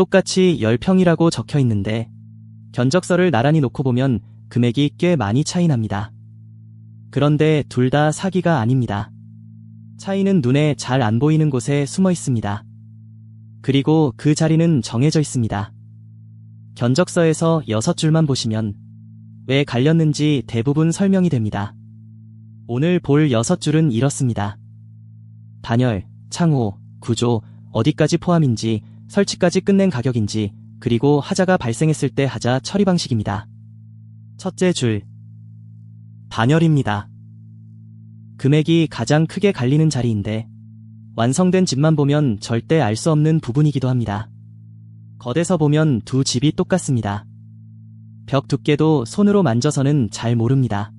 똑같이 10평이라고 적혀 있는데 견적서를 나란히 놓고 보면 금액이 꽤 많이 차이 납니다. 그런데 둘 다 사기가 아닙니다. 차이는 눈에 잘 안 보이는 곳에 숨어 있습니다. 그리고 그 자리는 정해져 있습니다. 견적서에서 6줄만 보시면 왜 갈렸는지 대부분 설명이 됩니다. 오늘 볼 6줄은 이렇습니다. 단열, 창호, 구조, 어디까지 포함인지, 설치까지 끝낸 가격인지, 그리고 하자가 발생했을 때 하자 처리 방식입니다. 첫째 줄, 단열입니다. 금액이 가장 크게 갈리는 자리인데 완성된 집만 보면 절대 알 수 없는 부분이기도 합니다. 겉에서 보면 두 집이 똑같습니다. 벽 두께도 손으로 만져서는 잘 모릅니다.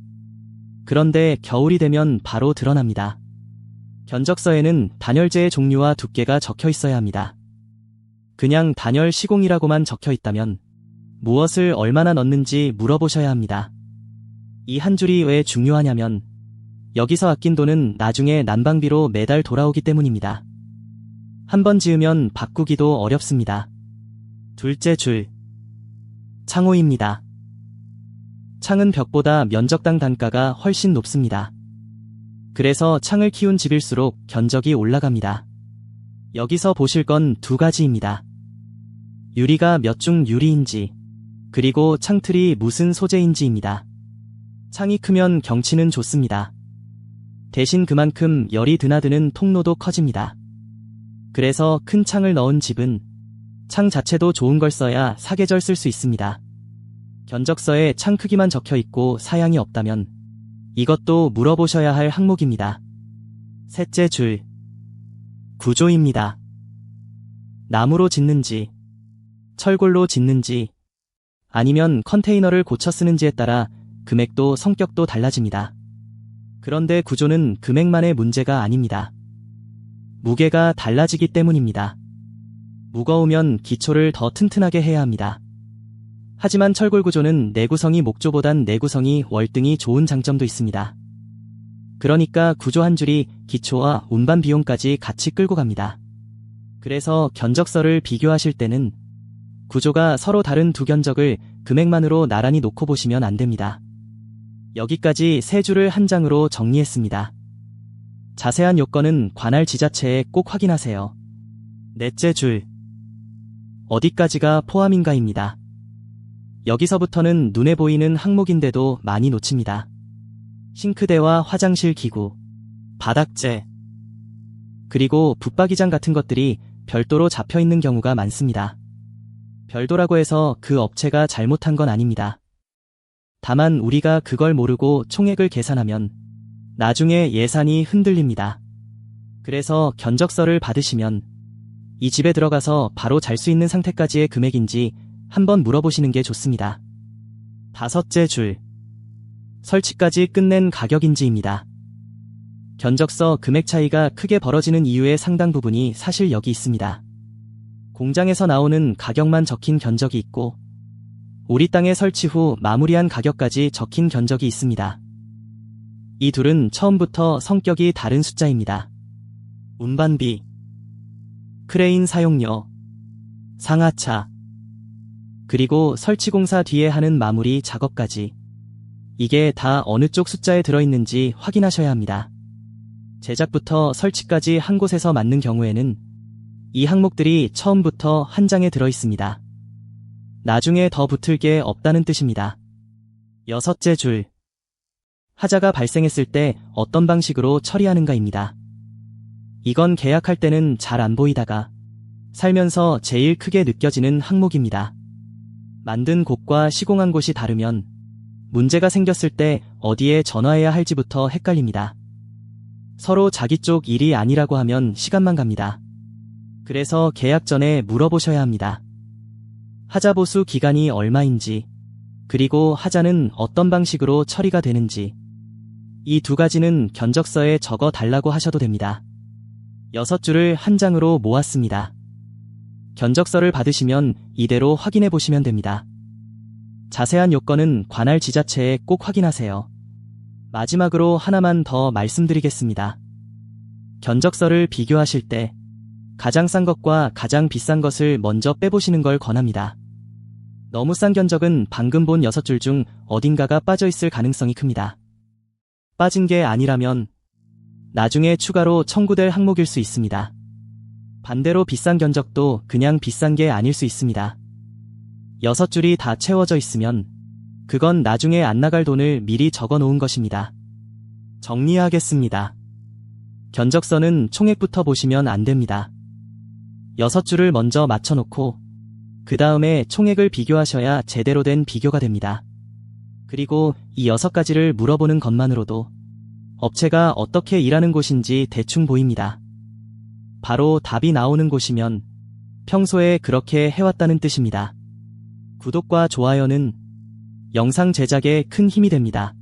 그런데 겨울이 되면 바로 드러납니다. 견적서에는 단열재의 종류와 두께가 적혀 있어야 합니다. 그냥 단열 시공이라고만 적혀 있다면 무엇을 얼마나 넣는지 물어보셔야 합니다. 이 한 줄이 왜 중요하냐면 여기서 아낀 돈은 나중에 난방비로 매달 돌아오기 때문입니다. 한번 지으면 바꾸기도 어렵습니다. 둘째 줄, 창호입니다. 창은 벽보다 면적당 단가가 훨씬 높습니다. 그래서 창을 키운 집일수록 견적이 올라갑니다. 여기서 보실 건 두 가지입니다. 유리가 몇 중 유리인지, 그리고 창틀이 무슨 소재인지입니다. 창이 크면 경치는 좋습니다. 대신 그만큼 열이 드나드는 통로도 커집니다. 그래서 큰 창을 넣은 집은 창 자체도 좋은 걸 써야 사계절 쓸 수 있습니다. 견적서에 창 크기만 적혀 있고 사양이 없다면 이것도 물어보셔야 할 항목입니다. 셋째 줄, 구조입니다. 나무로 짓는지, 철골로 짓는지, 아니면 컨테이너를 고쳐 쓰는지에 따라 금액도 성격도 달라집니다. 그런데 구조는 금액만의 문제가 아닙니다. 무게가 달라지기 때문입니다. 무거우면 기초를 더 튼튼하게 해야 합니다. 하지만 철골 구조는 내구성이 목조보단 내구성이 월등히 좋은 장점도 있습니다. 그러니까 구조 한 줄이 기초와 운반 비용까지 같이 끌고 갑니다. 그래서 견적서를 비교하실 때는 구조가 서로 다른 두 견적을 금액만으로 나란히 놓고 보시면 안 됩니다. 여기까지 세 줄을 한 장으로 정리했습니다. 자세한 요건은 관할 지자체에 꼭 확인하세요. 넷째 줄, 어디까지가 포함인가입니다. 여기서부터는 눈에 보이는 항목인데도 많이 놓칩니다. 싱크대와 화장실 기구, 바닥재, 그리고 붙박이장 같은 것들이 별도로 잡혀 있는 경우가 많습니다. 별도라고 해서 그 업체가 잘못한 건 아닙니다. 다만 우리가 그걸 모르고 총액을 계산하면 나중에 예산이 흔들립니다. 그래서 견적서를 받으시면 이 집에 들어가서 바로 잘 수 있는 상태까지의 금액인지 한번 물어보시는 게 좋습니다. 다섯째 줄, 설치까지 끝낸 가격인지입니다. 견적서 금액 차이가 크게 벌어지는 이유의 상당 부분이 사실 여기 있습니다. 공장에서 나오는 가격만 적힌 견적이 있고 우리 땅에 설치 후 마무리한 가격까지 적힌 견적이 있습니다. 이 둘은 처음부터 성격이 다른 숫자입니다. 운반비, 크레인 사용료, 상하차, 그리고 설치공사 뒤에 하는 마무리 작업까지 이게 다 어느 쪽 숫자에 들어있는지 확인하셔야 합니다. 제작부터 설치까지 한 곳에서 맞는 경우에는 이 항목들이 처음부터 한 장에 들어있습니다. 나중에 더 붙을 게 없다는 뜻입니다. 여섯째 줄, 하자가 발생했을 때 어떤 방식으로 처리하는가입니다. 이건 계약할 때는 잘 안 보이다가 살면서 제일 크게 느껴지는 항목입니다. 만든 곳과 시공한 곳이 다르면 문제가 생겼을 때 어디에 전화해야 할지부터 헷갈립니다. 서로 자기 쪽 일이 아니라고 하면 시간만 갑니다. 그래서 계약 전에 물어보셔야 합니다. 하자 보수 기간이 얼마인지, 그리고 하자는 어떤 방식으로 처리가 되는지, 이 두 가지는 견적서에 적어 달라고 하셔도 됩니다. 6줄을 한 장으로 모았습니다. 견적서를 받으시면 이대로 확인해 보시면 됩니다. 자세한 요건은 관할 지자체에 꼭 확인하세요. 마지막으로 하나만 더 말씀드리겠습니다. 견적서를 비교하실 때 가장 싼 것과 가장 비싼 것을 먼저 빼보시는 걸 권합니다. 너무 싼 견적은 방금 본 6줄 중 어딘가가 빠져 있을 가능성이 큽니다. 빠진 게 아니라면 나중에 추가로 청구될 항목일 수 있습니다. 반대로 비싼 견적도 그냥 비싼 게 아닐 수 있습니다. 6줄이 다 채워져 있으면 그건 나중에 안 나갈 돈을 미리 적어 놓은 것입니다. 정리하겠습니다. 견적서는 총액부터 보시면 안 됩니다. 6줄을 먼저 맞춰놓고 그 다음에 총액을 비교하셔야 제대로 된 비교가 됩니다. 그리고 이 6가지를 물어보는 것만으로도 업체가 어떻게 일하는 곳인지 대충 보입니다. 바로 답이 나오는 곳이면 평소에 그렇게 해왔다는 뜻입니다. 구독과 좋아요는 영상 제작에 큰 힘이 됩니다.